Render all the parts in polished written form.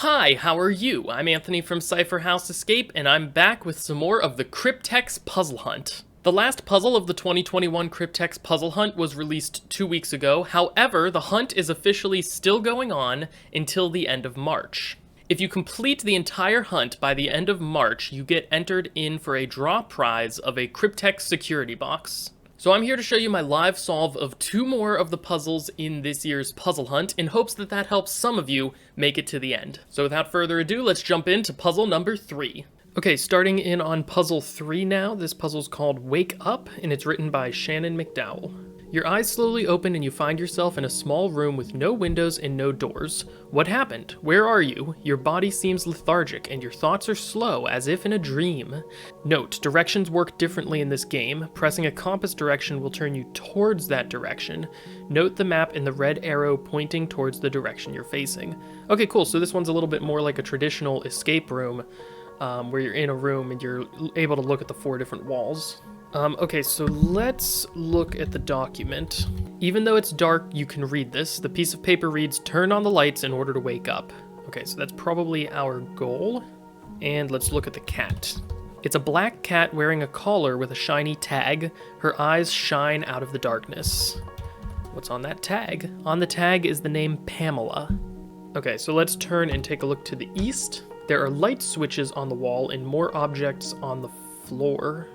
Hi, how are you? I'm Anthony from Cypher House Escape, and I'm back with some more of the Cryptex Puzzle Hunt. The last puzzle of the 2021 Cryptex Puzzle Hunt was released 2 weeks ago, however, the hunt is officially still going on until the end of March. If you complete the entire hunt by the end of March, you get entered in for a draw prize of a Cryptex security box. So I'm here to show you my live solve of 2 more of the puzzles in this year's puzzle hunt in hopes that that helps some of you make it to the end. So without further ado, let's jump into puzzle number 3. Okay, starting in on puzzle 3 now. This puzzle's called Wake Up, and it's written by Shannon McDowell. Your eyes slowly open and you find yourself in a small room with no windows and no doors. What happened? Where are you? Your body seems lethargic and your thoughts are slow, as if in a dream. Note, directions work differently in this game. Pressing a compass direction will turn you towards that direction. Note the map and the red arrow pointing towards the direction you're facing. Okay, cool, so this one's a little bit more like a traditional escape room, where you're in a room and you're able to look at the 4 different walls. Okay, so let's look at the document. Even though it's dark, you can read this. The piece of paper reads, "Turn on the lights in order to wake up." Okay, so that's probably our goal. And let's look at the cat. It's a black cat wearing a collar with a shiny tag. Her eyes shine out of the darkness. What's on that tag? On the tag is the name Pamela. Okay, so let's turn and take a look to the east. There are light switches on the wall and more objects on the floor.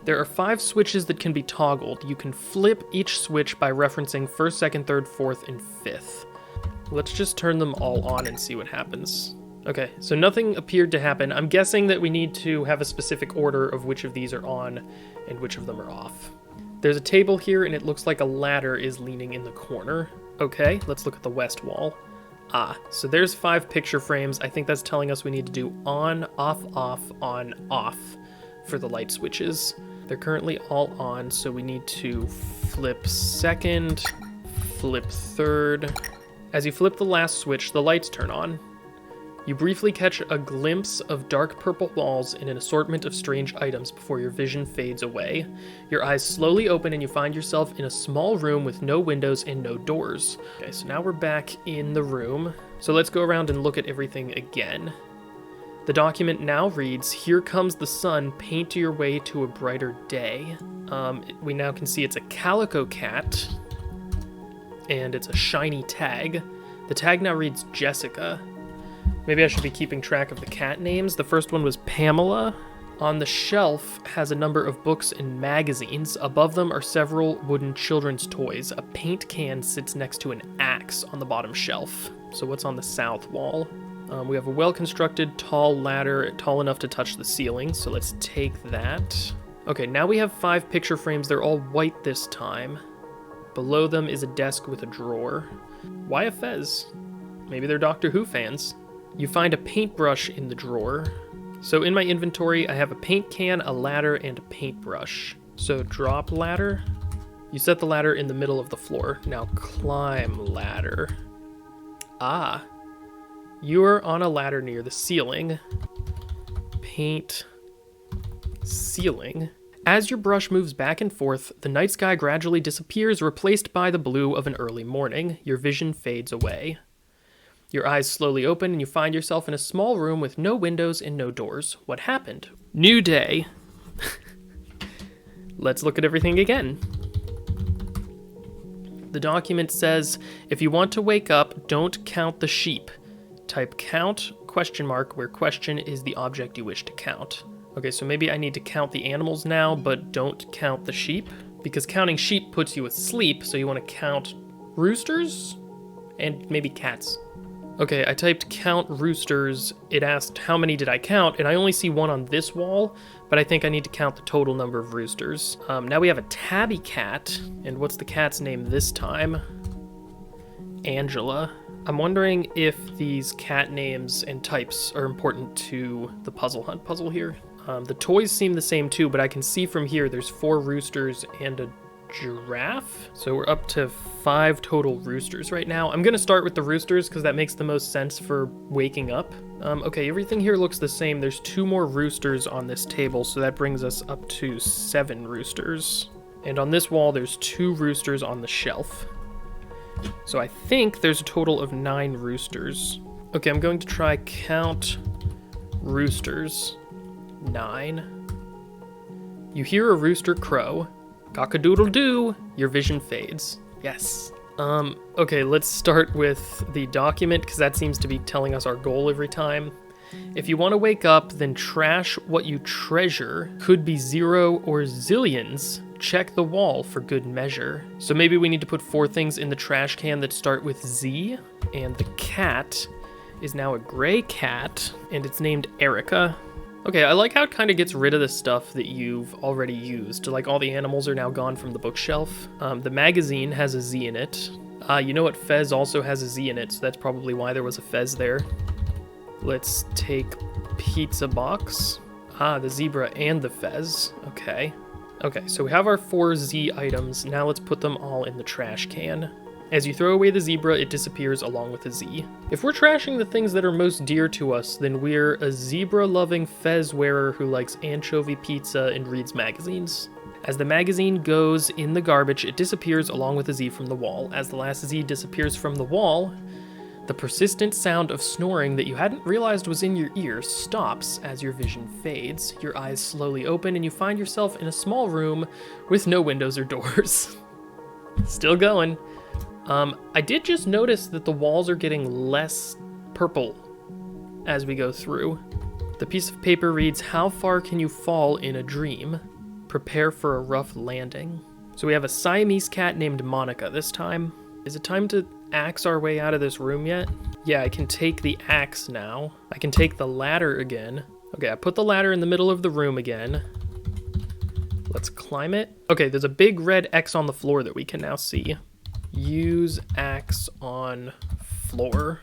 There are 5 switches that can be toggled. You can flip each switch by referencing 1st, 2nd, 3rd, 4th, and 5th. Let's just turn them all on and see what happens. Okay, so nothing appeared to happen. I'm guessing that we need to have a specific order of which of these are on and which of them are off. There's a table here and it looks like a ladder is leaning in the corner. Okay, let's look at the west wall. Ah, so there's 5 picture frames. I think that's telling us we need to do on, off, on, off for the light switches. They're currently all on, so we need to flip 2nd, flip 3rd. As you flip the last switch, the lights turn on. You briefly catch a glimpse of dark purple walls and an assortment of strange items before your vision fades away. Your eyes slowly open and you find yourself in a small room with no windows and no doors. Okay, so now we're back in the room. So let's go around and look at everything again. The document now reads, "Here comes the sun, paint your way to a brighter day." We now can see it's a calico cat, and it's a shiny tag. The tag now reads Jessica. Maybe I should be keeping track of the cat names. The first one was Pamela. On the shelf has a number of books and magazines. Above them are several wooden children's toys. A paint can sits next to an axe on the bottom shelf. So what's on the south wall? We have a well-constructed, tall ladder, tall enough to touch the ceiling, so let's take that. Okay, now we have 5 picture frames. They're all white this time. Below them is a desk with a drawer. Why a fez? Maybe they're Doctor Who fans. You find a paintbrush in the drawer. So in my inventory, I have a paint can, a ladder, and a paintbrush. So drop ladder. You set the ladder in the middle of the floor. Now climb ladder. Ah. You are on a ladder near the ceiling. Paint ceiling. As your brush moves back and forth, the night sky gradually disappears, replaced by the blue of an early morning. Your vision fades away. Your eyes slowly open and you find yourself in a small room with no windows and no doors. What happened? New day. Let's look at everything again. The document says, "If you want to wake up, don't count the sheep. Type count, question mark, where question is the object you wish to count." Okay, so maybe I need to count the animals now, but don't count the sheep, because counting sheep puts you asleep, so you want to count roosters and maybe cats. Okay, I typed count roosters. It asked how many did I count, and I only see 1 on this wall, but I think I need to count the total number of roosters. Now we have a tabby cat, and what's the cat's name this time? Angela. I'm wondering if these cat names and types are important to the puzzle hunt puzzle here. The toys seem the same too, but I can see from here there's 4 roosters and a giraffe. So we're up to 5 total roosters right now. I'm gonna start with the roosters because that makes the most sense for waking up. Okay, everything here looks the same. There's 2 more roosters on this table, so that brings us up to 7 roosters. And on this wall, there's 2 roosters on the shelf. So I think there's a total of 9 roosters. Okay, I'm going to try count roosters. 9. You hear a rooster crow. Cock-a-doodle-doo. Your vision fades. Yes. Okay, let's start with the document, because that seems to be telling us our goal every time. If you want to wake up, then trash what you treasure. Could be 0 or zillions. Check the wall for good measure. So maybe we need to put 4 things in the trash can that start with Z. And the cat is now a gray cat, and it's named Erica. Okay, I like how it kind of gets rid of the stuff that you've already used. Like, all the animals are now gone from the bookshelf. The magazine has a Z in it. You know what? Fez also has a Z in it, so that's probably why there was a Fez there. Let's take pizza box. The zebra and the Fez. Okay. Okay, so we have our 4 Z items. Now let's put them all in the trash can. As you throw away the zebra, it disappears along with the Z. If we're trashing the things that are most dear to us, then we're a zebra-loving Fez wearer who likes anchovy pizza and reads magazines. As the magazine goes in the garbage, it disappears along with the Z from the wall. As the last Z disappears from the wall, the persistent sound of snoring that you hadn't realized was in your ears stops as your vision fades. Your eyes slowly open and you find yourself in a small room with no windows or doors. Still going. I did just notice that the walls are getting less purple as we go through. The piece of paper reads, "How far can you fall in a dream? Prepare for a rough landing." So we have a Siamese cat named Monica this time. Is it time to axe our way out of this room yet? Yeah, I can take the axe now. I can take the ladder again. Okay, I put the ladder in the middle of the room again. Let's climb it. Okay, there's a big red X on the floor that we can now see. Use axe on floor.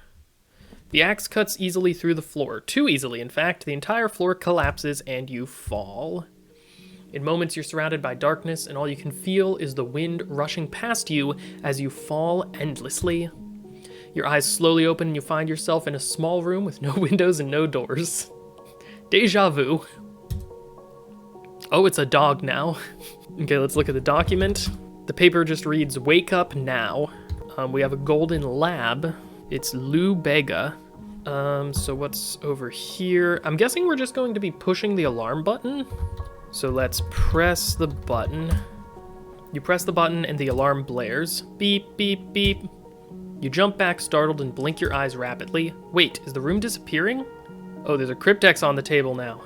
The axe cuts easily through the floor. Too easily, in fact. The entire floor collapses and you fall. In moments, you're surrounded by darkness, and all you can feel is the wind rushing past you as you fall endlessly. Your eyes slowly open and you find yourself in a small room with no windows and no doors. Deja vu. Oh, it's a dog now. Okay, let's look at the document. The paper just reads, "Wake up now." We have a golden lab. It's Lou Bega. So what's over here? I'm guessing we're just going to be pushing the alarm button. So let's press the button. You press the button and the alarm blares. Beep, beep, beep. You jump back startled and blink your eyes rapidly. Wait, is the room disappearing? Oh, there's a Cryptex on the table now.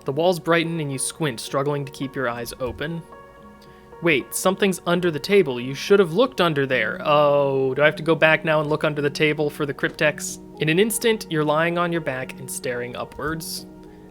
The walls brighten and you squint, struggling to keep your eyes open. Wait, something's under the table. You should have looked under there. Oh, do I have to go back now and look under the table for the Cryptex? In an instant, you're lying on your back and staring upwards.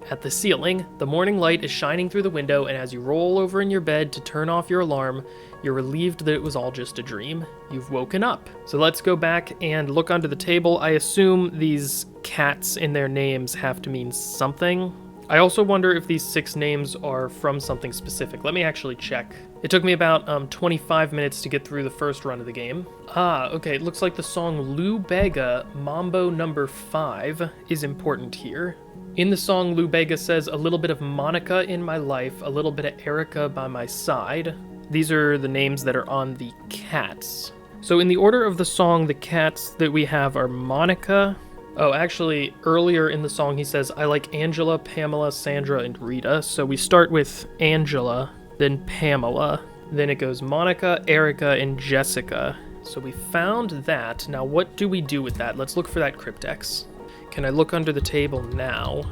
At the ceiling, the morning light is shining through the window, and as you roll over in your bed to turn off your alarm, you're relieved that it was all just a dream. You've woken up. So let's go back and look under the table. I assume these cats in their names have to mean something. I also wonder if these 6 names are from something specific. Let me actually check. It took me about 25 minutes to get through the first run of the game. Okay, it looks like the song Lou Bega, Mambo number 5, is important here. In the song, Lou Bega says, "A little bit of Monica in my life, a little bit of Erica by my side." These are the names that are on the cats. So in the order of the song, the cats that we have are Monica. Oh, actually, earlier in the song he says, "I like Angela, Pamela, Sandra, and Rita." So we start with Angela, then Pamela. Then it goes Monica, Erica, and Jessica. So we found that. Now what do we do with that? Let's look for that Cryptex. Can I look under the table now?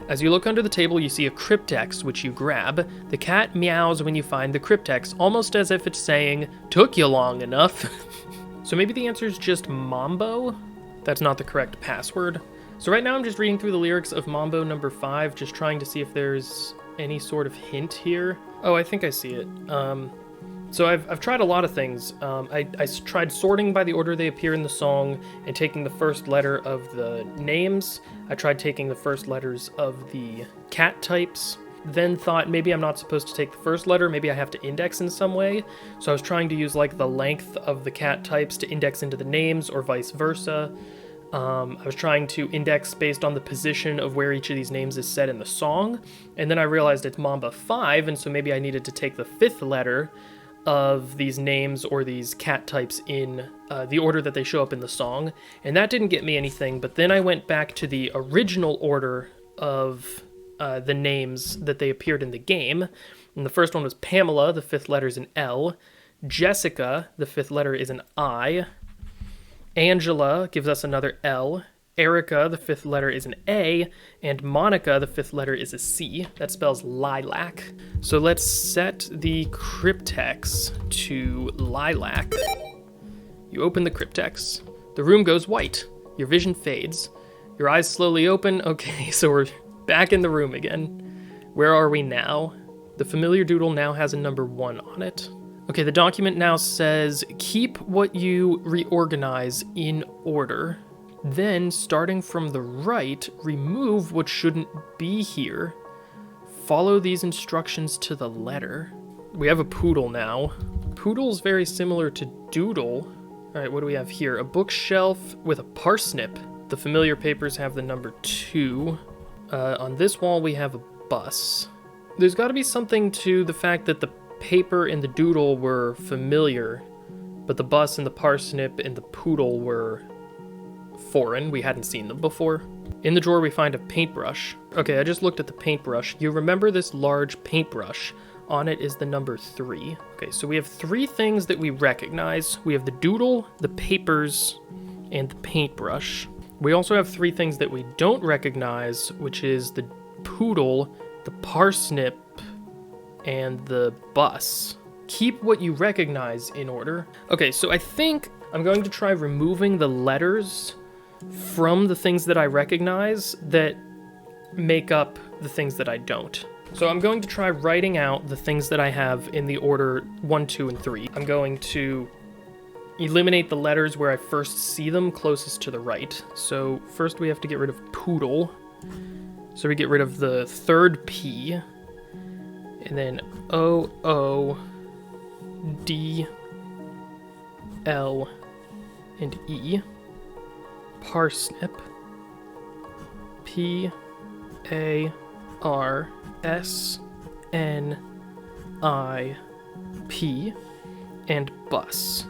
As you look under the table, you see a Cryptex, which you grab. The cat meows when you find the Cryptex, almost as if it's saying, "Took you long enough." So maybe the answer is just Mambo? That's not the correct password. So right now I'm just reading through the lyrics of Mambo number 5, just trying to see if there's any sort of hint here. Oh, I think I see it. So I've tried a lot of things. I tried sorting by the order they appear in the song and taking the first letter of the names. I tried taking the first letters of the cat types. Then thought maybe I'm not supposed to take the first letter, maybe I have to index in some way. So I was trying to use like the length of the cat types to index into the names or vice versa. I was trying to index based on the position of where each of these names is said in the song. And then I realized it's Mamba 5, and so maybe I needed to take the 5th letter of these names or these cat types in the order that they show up in the song, and that didn't get me anything, but then I went back to the original order of the names that they appeared in the game, and the first one was Pamela, the 5th letter is an L, Jessica, the 5th letter is an I, Angela gives us another L, Erica, the 5th letter is an A, and Monica, the 5th letter is a C. That spells lilac. So let's set the Cryptex to lilac. You open the Cryptex. The room goes white. Your vision fades. Your eyes slowly open. Okay, so we're back in the room again. Where are we now? The familiar doodle now has a number 1 on it. Okay, the document now says, keep what you reorganize in order. Then, starting from the right, remove what shouldn't be here. Follow these instructions to the letter. We have a poodle now. Poodle's very similar to doodle. All right, what do we have here? A bookshelf with a parsnip. The familiar papers have the number 2. On this wall, we have a bus. There's got to be something to the fact that the paper and the doodle were familiar, but the bus and the parsnip and the poodle were foreign. We hadn't seen them before. In the drawer, we find a paintbrush. Okay, I just looked at the paintbrush. You remember this large paintbrush. On it is the number 3. Okay, so we have 3 things that we recognize. We have the doodle, the papers, and the paintbrush. We also have 3 things that we don't recognize, which is the poodle, the parsnip, and the bus. Keep what you recognize in order. Okay, so I think I'm going to try removing the letters from the things that I recognize that make up the things that I don't. So I'm going to try writing out the things that I have in the order 1, 2, and 3. I'm going to eliminate the letters where I first see them closest to the right. So first we have to get rid of poodle. So we get rid of the 3rd P, and then O, O, D, L, and E. Parsnip. P, A, R, S, N, I, P, and bus.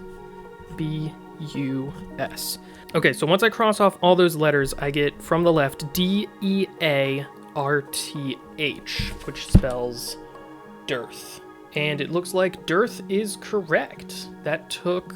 B, U, S. Okay, so once I cross off all those letters, I get from the left D, E, A, R, T, H, which spells dearth. And it looks like dearth is correct. That took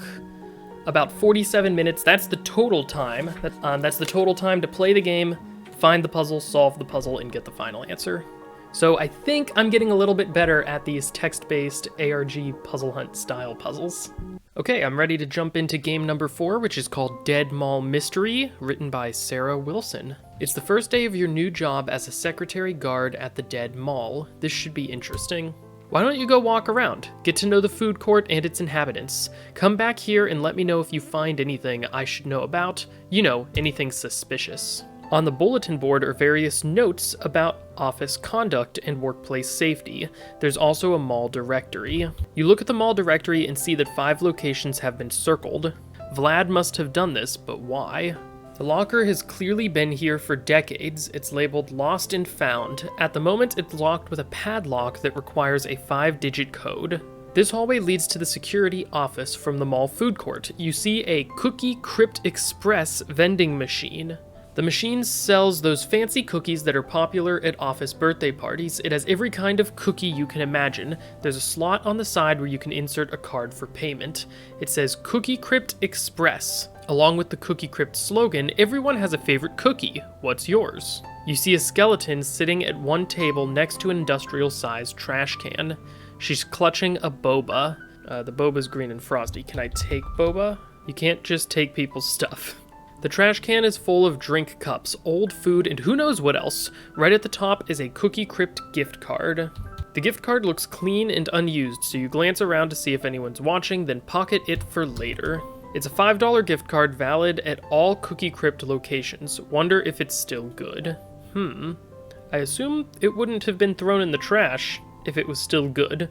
about 47 minutes. That's the total time. That's the total time to play the game, find the puzzle, solve the puzzle, and get the final answer. So I think I'm getting a little bit better at these text-based ARG puzzle hunt style puzzles. Okay, I'm ready to jump into game number 4, which is called Dead Mall Mystery, written by Sarah Wilson. It's the first day of your new job as a secretary guard at the Dead Mall. This should be interesting. Why don't you go walk around, get to know the food court and its inhabitants. Come back here and let me know if you find anything I should know about. You know, anything suspicious. On the bulletin board are various notes about office conduct and workplace safety. There's also a mall directory. You look at the mall directory and see that 5 locations have been circled. Vlad must have done this, but why? The locker has clearly been here for decades. It's labeled Lost and Found. At the moment, it's locked with a padlock that requires a 5-digit code. This hallway leads to the security office from the mall food court. You see a Cookie Crypt Express vending machine. The machine sells those fancy cookies that are popular at office birthday parties. It has every kind of cookie you can imagine. There's a slot on the side where you can insert a card for payment. It says Cookie Crypt Express. Along with the Cookie Crypt slogan, everyone has a favorite cookie. What's yours? You see a skeleton sitting at one table next to an industrial-sized trash can. She's clutching a boba. The boba's green and frosty. Can I take boba? You can't just take people's stuff. The trash can is full of drink cups, old food, and who knows what else. Right at the top is a Cookie Crypt gift card. The gift card looks clean and unused, so you glance around to see if anyone's watching, then pocket it for later. It's a $5 gift card valid at all Cookie Crypt locations. Wonder if it's still good. I assume it wouldn't have been thrown in the trash if it was still good.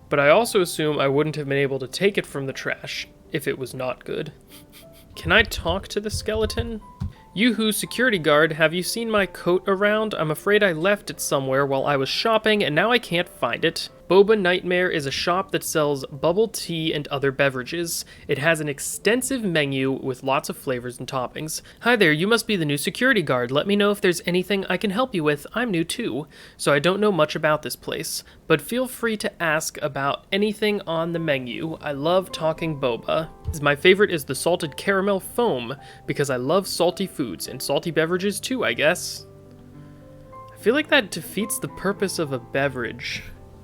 But I also assume I wouldn't have been able to take it from the trash if it was not good. Can I talk to the skeleton? Yoo-hoo, security guard, have you seen my coat around? I'm afraid I left it somewhere while I was shopping and now I can't find it. Boba Nightmare is a shop that sells bubble tea and other beverages. It has an extensive menu with lots of flavors and toppings. Hi there, you must be the new security guard. Let me know if there's anything I can help you with. I'm new too, so I don't know much about this place, but feel free to ask about anything on the menu. I love talking boba. My favorite is the salted caramel foam because I love salty foods and salty beverages too, I guess. I feel like that defeats the purpose of a beverage.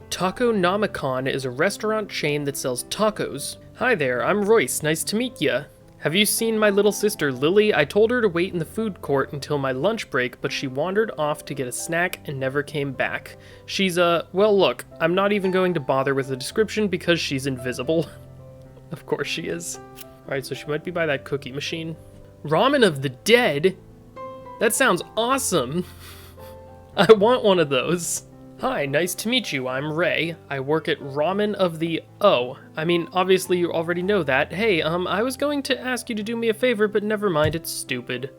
Taco Namicon is a restaurant chain that sells tacos. Hi there, I'm Royce, nice to meet ya. Have you seen my little sister Lily? I told her to wait in the food court until my lunch break, but she wandered off to get a snack and never came back. She's well look, I'm not even going to bother with the description because she's invisible. Of course she is. Alright, so she might be by that cookie machine. Ramen of the Dead? That sounds awesome. I want one of those. Hi, nice to meet you. I'm Ray. I work at Ramen of the... Oh, I mean, obviously you already know that. Hey, I was going to ask you to do me a favor, but never mind, it's stupid.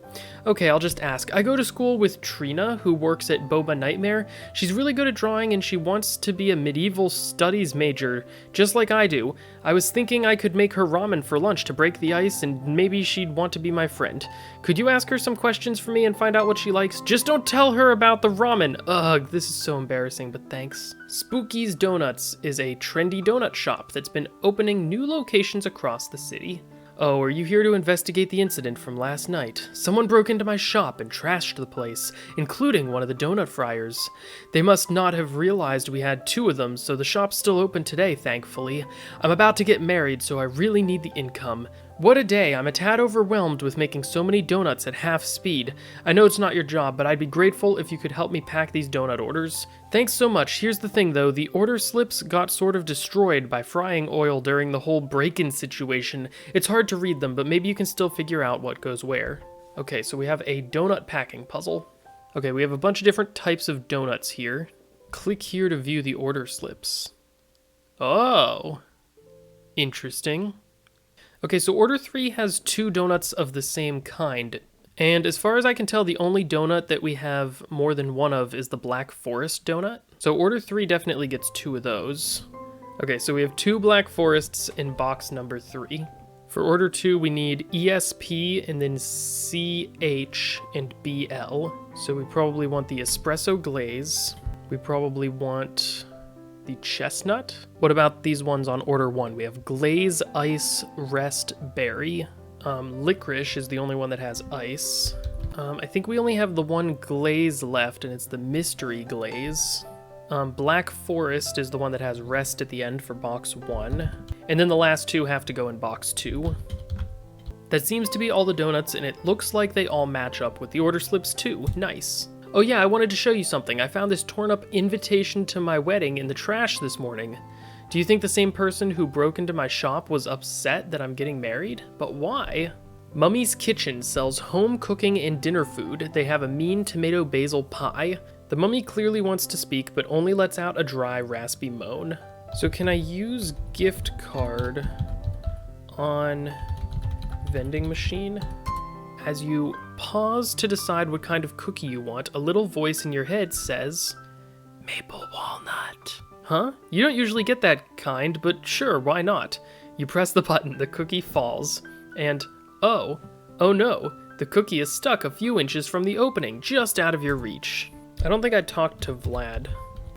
Okay, I'll just ask. I go to school with Trina, who works at Boba Nightmare. She's really good at drawing, and she wants to be a medieval studies major, just like I do. I was thinking I could make her ramen for lunch to break the ice, and maybe she'd want to be my friend. Could you ask her some questions for me and find out what she likes? Just don't tell her about the ramen. Ugh, this is so embarrassing, but thanks. Spooky's Donuts is a trendy donut shop that's been opening new locations across the city. Oh, are you here to investigate the incident from last night? Someone broke into my shop and trashed the place, including one of the donut fryers. They must not have realized we had two of them, so the shop's still open today, thankfully. I'm about to get married, so I really need the income. What a day, I'm a tad overwhelmed with making so many donuts at half speed. I know it's not your job, but I'd be grateful if you could help me pack these donut orders. Thanks so much. Here's the thing though, the order slips got sort of destroyed by frying oil during the whole break-in situation. It's hard to read them, but maybe you can still figure out what goes where. Okay, so we have a donut packing puzzle. Okay, we have a bunch of different types of donuts here. Click here to view the order slips. Oh, interesting. Okay, so order 3 has 2 donuts of the same kind, and as far as I can tell, the only donut that we have more than one of is the Black Forest donut. So order 3 definitely gets 2 of those. Okay, so we have 2 Black Forests in box number 3. For order 2, we need ESP and then CH and BL. So we probably want the espresso glaze. We probably want the chestnut. What about these ones on order 1? We have glaze, ice, rest, berry. Licorice is the only one that has ice. I think we only have the one glaze left, and it's the mystery glaze. Black Forest is the one that has rest at the end for box 1. And then the last 2 have to go in box 2. That seems to be all the donuts, and it looks like they all match up with the order slips too. Nice. Oh yeah, I wanted to show you something. I found this torn up invitation to my wedding in the trash this morning. Do you think the same person who broke into my shop was upset that I'm getting married? But why? Mummy's Kitchen sells home cooking and dinner food. They have a mean tomato basil pie. The mummy clearly wants to speak, but only lets out a dry, raspy moan. So can I use gift card on vending machine? As you pause to decide what kind of cookie you want, a little voice in your head says, maple walnut. Huh? You don't usually get that kind, but sure, why not? You press the button, the cookie falls, and oh no, the cookie is stuck a few inches from the opening, just out of your reach. I don't think I talked to Vlad.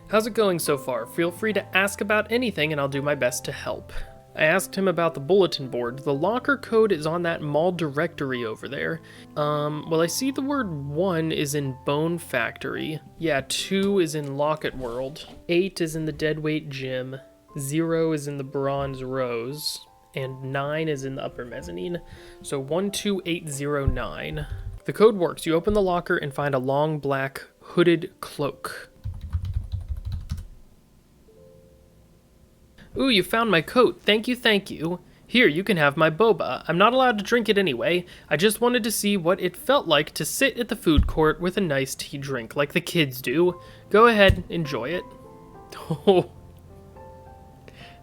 How's it going so far? Feel free to ask about anything and I'll do my best to help. I asked him about the bulletin board. The locker code is on that mall directory over there. Well, I see the word 1 is in Bone Factory. Yeah, 2 is in Locket World. 8 is in the Deadweight Gym. 0 is in the Bronze Rose. And 9 is in the Upper Mezzanine. So 12809. The code works. You open the locker and find a long black hooded cloak. Ooh, you found my coat. Thank you, thank you. Here, you can have my boba. I'm not allowed to drink it anyway. I just wanted to see what it felt like to sit at the food court with a nice tea drink like the kids do. Go ahead, enjoy it. Oh,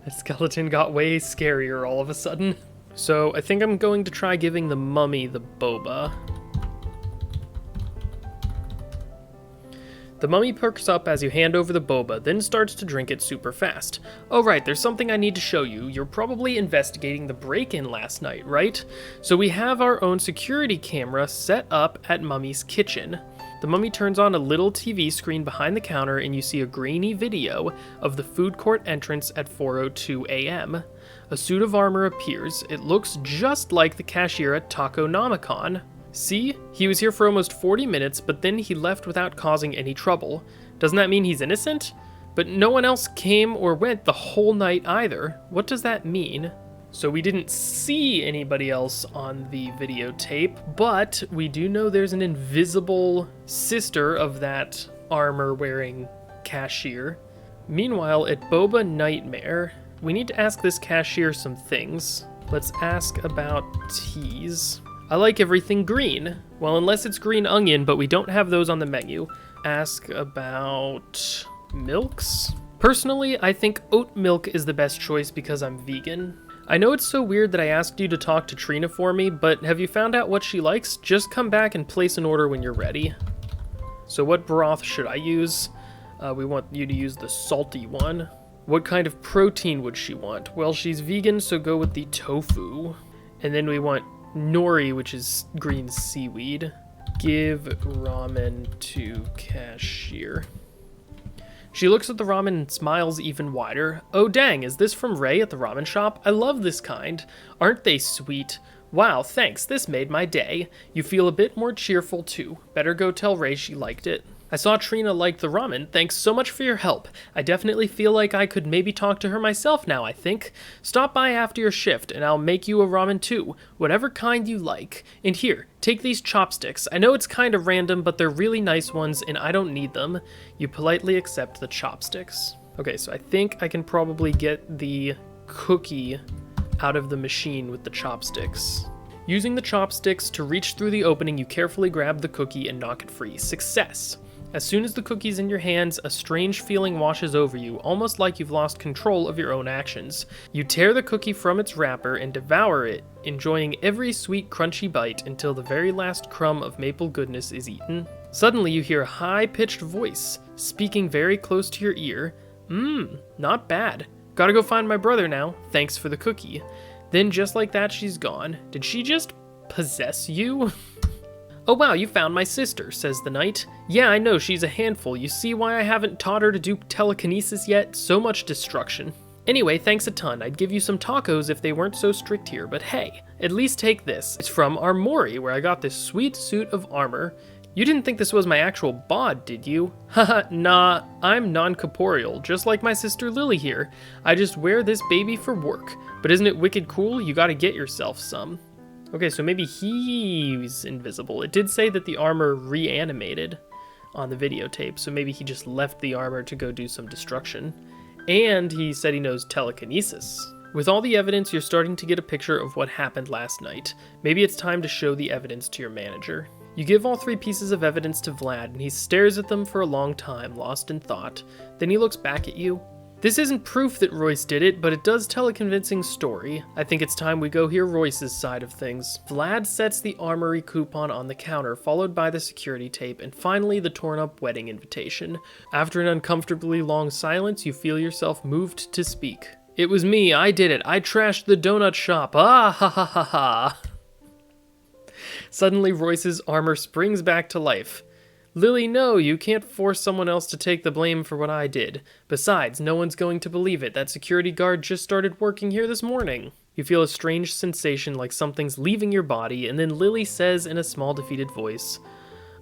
that skeleton got way scarier all of a sudden. So I think I'm going to try giving the mummy the boba. The mummy perks up as you hand over the boba, then starts to drink it super fast. Oh right, there's something I need to show you. You're probably investigating the break-in last night, right? So we have our own security camera set up at Mummy's kitchen. The mummy turns on a little TV screen behind the counter and you see a grainy video of the food court entrance at 4:02 a.m. A suit of armor appears. It looks just like the cashier at Taco Namicon. See? He was here for almost 40 minutes, but then he left without causing any trouble. Doesn't that mean he's innocent? But no one else came or went the whole night either. What does that mean? So we didn't see anybody else on the videotape, but we do know there's an invisible sister of that armor-wearing cashier. Meanwhile, at Boba Nightmare, we need to ask this cashier some things. Let's ask about teas. I like everything green. Well, unless it's green onion, but we don't have those on the menu. Ask about milks? Personally, I think oat milk is the best choice because I'm vegan. I know it's so weird that I asked you to talk to Trina for me, but have you found out what she likes? Just come back and place an order when you're ready. So what broth should I use? We want you to use the salty one. What kind of protein would she want? Well, she's vegan, so go with the tofu. And then we want nori, which is green seaweed. Give ramen to cashier. She looks at the ramen and smiles even wider. Oh dang, is this from Ray at the ramen shop? I love this kind. Aren't they sweet? Wow, thanks, this made my day. You feel a bit more cheerful too. Better go tell Ray she liked it. I saw Trina liked the ramen. Thanks so much for your help. I definitely feel like I could maybe talk to her myself now, I think. Stop by after your shift and I'll make you a ramen too. Whatever kind you like. And here, take these chopsticks. I know it's kind of random, but they're really nice ones and I don't need them. You politely accept the chopsticks. Okay, so I think I can probably get the cookie out of the machine with the chopsticks. Using the chopsticks to reach through the opening, you carefully grab the cookie and knock it free. Success! As soon as the cookie's in your hands, a strange feeling washes over you, almost like you've lost control of your own actions. You tear the cookie from its wrapper and devour it, enjoying every sweet, crunchy bite until the very last crumb of maple goodness is eaten. Suddenly, you hear a high-pitched voice, speaking very close to your ear. Not bad. Gotta go find my brother now. Thanks for the cookie. Then, just like that, she's gone. Did she just possess you? Oh wow, you found my sister, says the knight. Yeah, I know, she's a handful. You see why I haven't taught her to do telekinesis yet? So much destruction. Anyway, thanks a ton. I'd give you some tacos if they weren't so strict here, but hey, at least take this. It's from Armory, where I got this sweet suit of armor. You didn't think this was my actual bod, did you? Haha, nah, I'm non-corporeal, just like my sister Lily here. I just wear this baby for work. But isn't it wicked cool? You gotta get yourself some. Okay, so maybe he's invisible. It did say that the armor reanimated on the videotape, so maybe he just left the armor to go do some destruction. And he said he knows telekinesis. With all the evidence, you're starting to get a picture of what happened last night. Maybe it's time to show the evidence to your manager. You give all 3 pieces of evidence to Vlad, and he stares at them for a long time, lost in thought. Then he looks back at you. This isn't proof that Royce did it, but it does tell a convincing story. I think it's time we go hear Royce's side of things. Vlad sets the armory coupon on the counter, followed by the security tape, and finally the torn-up wedding invitation. After an uncomfortably long silence, you feel yourself moved to speak. It was me, I did it, I trashed the donut shop, ah ha ha ha ha. Suddenly Royce's armor springs back to life. Lily, no, you can't force someone else to take the blame for what I did. Besides, no one's going to believe it. That security guard just started working here this morning. You feel a strange sensation like something's leaving your body, and then Lily says in a small defeated voice,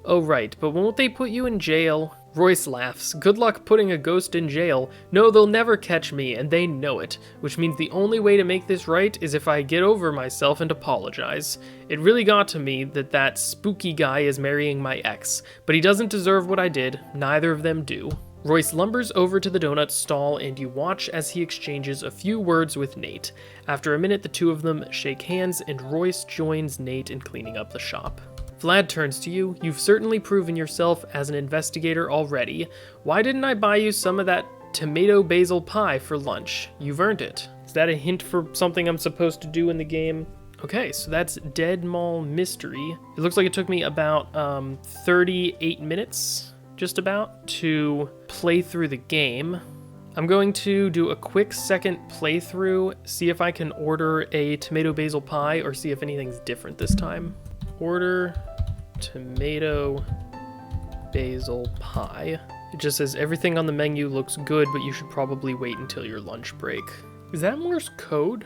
"Oh right, but won't they put you in jail?" Royce laughs. Good luck putting a ghost in jail. No, they'll never catch me, and they know it. Which means the only way to make this right is if I get over myself and apologize. It really got to me that that spooky guy is marrying my ex, but he doesn't deserve what I did. Neither of them do. Royce lumbers over to the donut stall, and you watch as he exchanges a few words with Nate. After a minute, the two of them shake hands, and Royce joins Nate in cleaning up the shop. Vlad turns to you. You've certainly proven yourself as an investigator already. Why didn't I buy you some of that tomato basil pie for lunch? You've earned it. Is that a hint for something I'm supposed to do in the game? Okay, so that's Dead Mall Mystery. It looks like it took me about 38 minutes just about, to play through the game. I'm going to do a quick second playthrough, see if I can order a tomato basil pie or see if anything's different this time. Order tomato basil pie. It just says everything on the menu looks good, but you should probably wait until your lunch break. Is that Morse code?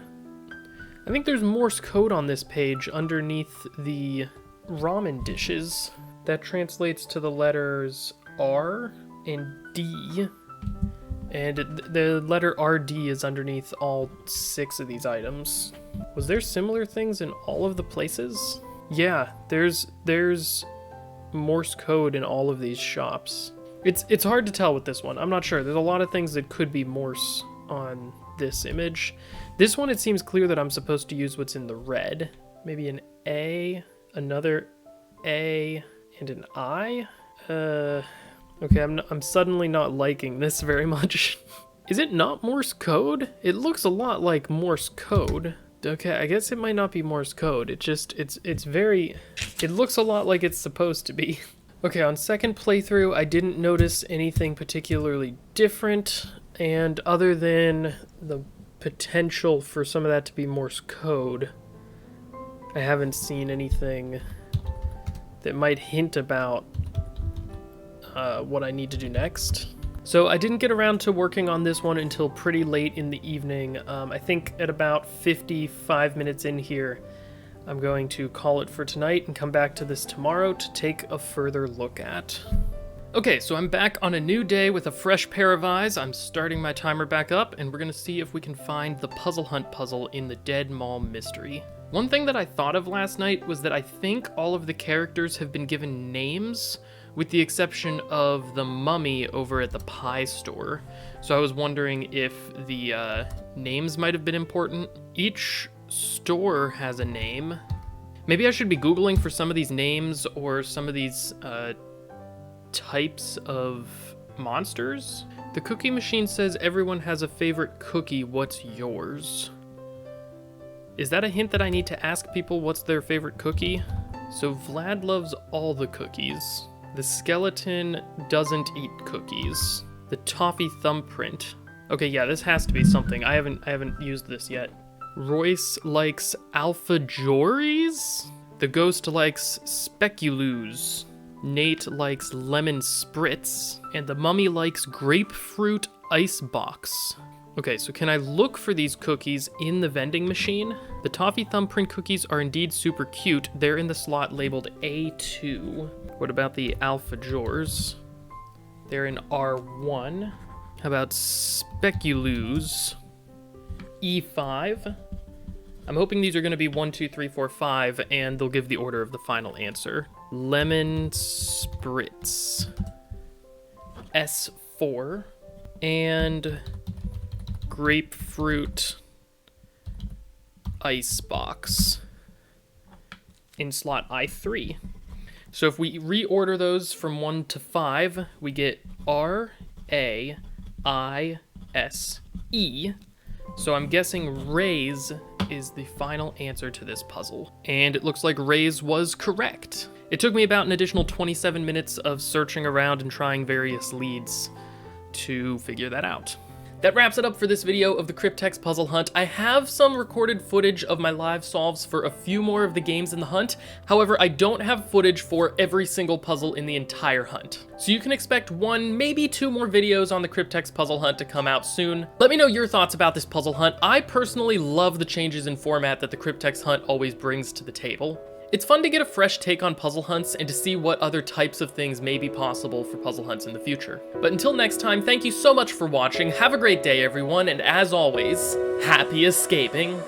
I think there's Morse code on this page underneath the ramen dishes. That translates to the letters R and D. And the letter RD is underneath all 6 of these items. Was there similar things in all of the places? Yeah, there's Morse code in all of these shops. It's hard to tell with this one. I'm not sure. There's a lot of things that could be Morse on this image. This one, it seems clear that I'm supposed to use what's in the red. Maybe an A, another A, and an I? Okay, I'm suddenly not liking this very much. Is it not Morse code? It looks a lot like Morse code. Okay, I guess it might not be Morse code. It looks a lot like it's supposed to be. Okay, on second playthrough, I didn't notice anything particularly different, and other than the potential for some of that to be Morse code, I haven't seen anything that might hint about what I need to do next. So I didn't get around to working on this one until pretty late in the evening. I think at about 55 minutes in here, I'm going to call it for tonight and come back to this tomorrow to take a further look at. Okay, so I'm back on a new day with a fresh pair of eyes. I'm starting my timer back up, and we're gonna see if we can find the Puzzle Hunt puzzle in the Dead Mall mystery. One thing that I thought of last night was that I think all of the characters have been given names, with the exception of the mummy over at the pie store. So I was wondering if the names might have been important. Each store has a name. Maybe I should be Googling for some of these names or some of these types of monsters. The cookie machine says everyone has a favorite cookie. What's yours? Is that a hint that I need to ask people what's their favorite cookie? So Vlad loves all the cookies. The skeleton doesn't eat cookies. The toffee thumbprint. Okay, yeah, this has to be something. I haven't used this yet. Royce likes alfajores. The ghost likes speculoos. Nate likes lemon spritz. And the mummy likes grapefruit icebox. Okay, so can I look for these cookies in the vending machine? The toffee thumbprint cookies are indeed super cute. They're in the slot labeled A2. What about the alfajores? They're in R1. How about speculoos? E5. I'm hoping these are going to be 1, 2, 3, 4, 5, and they'll give the order of the final answer. Lemon spritz. S4. And grapefruit icebox in slot I3. So if we reorder those from 1 to 5, we get R, A, I, S, E. So I'm guessing Raise is the final answer to this puzzle. And it looks like Raise was correct. It took me about an additional 27 minutes of searching around and trying various leads to figure that out. That wraps it up for this video of the Cryptex Puzzle Hunt. I have some recorded footage of my live solves for a few more of the games in the hunt. However, I don't have footage for every single puzzle in the entire hunt. So you can expect 1, maybe 2 more videos on the Cryptex Puzzle Hunt to come out soon. Let me know your thoughts about this puzzle hunt. I personally love the changes in format that the Cryptex Hunt always brings to the table. It's fun to get a fresh take on puzzle hunts and to see what other types of things may be possible for puzzle hunts in the future. But until next time, thank you so much for watching, have a great day everyone, and as always, happy escaping!